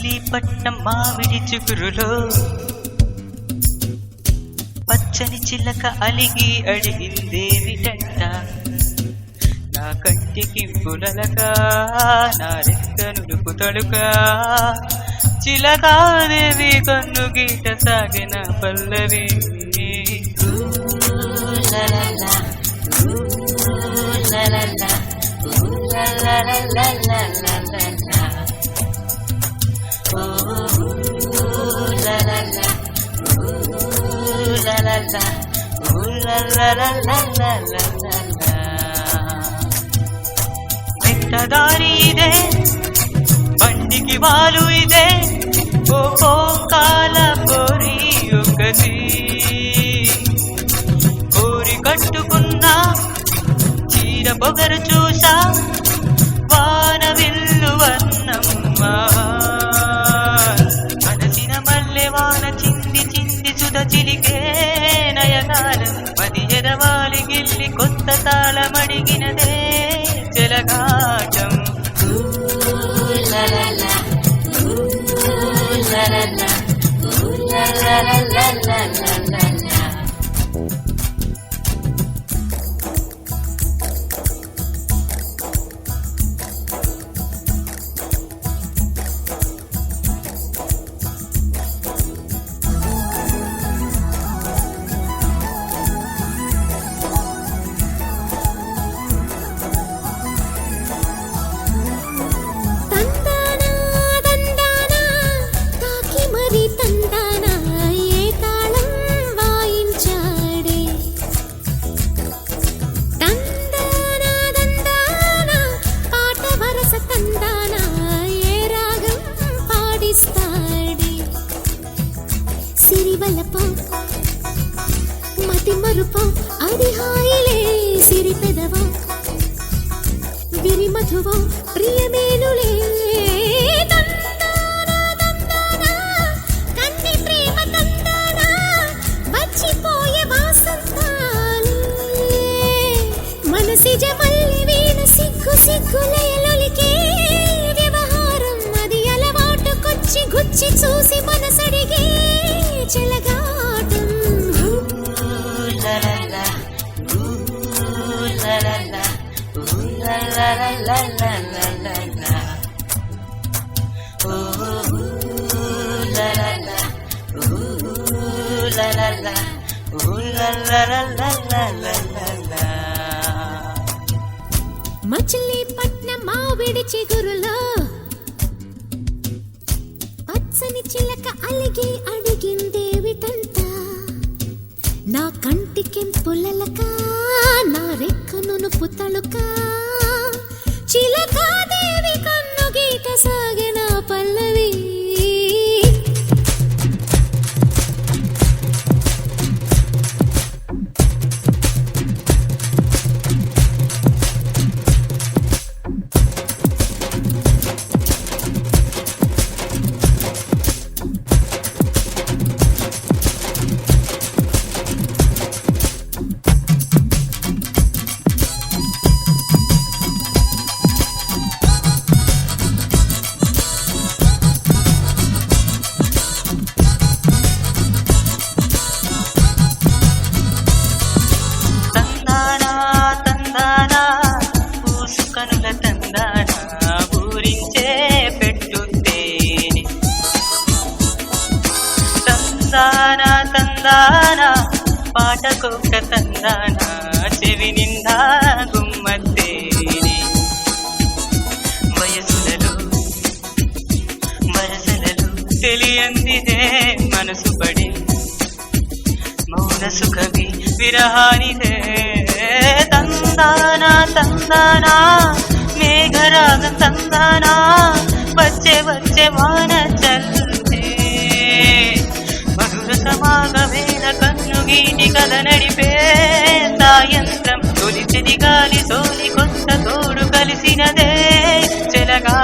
మచిలీపట్నం మామిడి చిగురులో పచ్చని చిలక అలిగి అడిగిందేమిటంట నా కంటికి పులలగా నా రెక్కనుడుపు తడుగా చిలకాదేవి కన్ను గీట సాగిన పల్లవి మెట్టదారి ఇదే బండికి వాలు ఇదే ఓ కాల కోరి ఒకటి కోరి కట్టుకున్నా చీర పొగరు చూసా వాన విల్లు వర్ణమ్మా మనసిన మల్లె వాన చింది చింది సుధ చిలికే నయనాలం మది ఎదవాలి గిల్లి కొత్త తాళమడిగినదే చెలగాటం మతి మరుప అది హాయిలే సిరి పెదవ విరి మధువ ప్రియమేనులే కన్ని ప్రేమ తందానా వచ్చిపోయే వాసంతాలే మనసిజ మల్లి వీణ సిగ్గు సిగ్గులయలొలికే వ్యవహారం అది అలవాటుకొచ్చి గుచ్చి చూసి మనసడిగే చెలగాటం మచిలీపట్నం మామిడి చిగురులో పచ్చని చిలక అలిగి అడిగిందేవిటంట నా కంటికెంపులలక నా రెక్కను పుతళుక చిలకాదేవి కన్ను గీట సాగిన పల్లవి తందానా పాటకొక్క తందానా చెవి నిండా గుమ్మత్తేని వయసులలో వరసలలో తెలియందిదే మనసు పడి మౌన సుఖవి విరహానిదే తందానా తందానా మేఘరాగం తందానా వచ్చే వచ్చే వాన చల్తే సమాగమేన కన్ను గీటి కథ నడిపే సాయంత్రం తొలిచిది గాలి సోలి కొత్త తోడు కలిసినదే చెలగా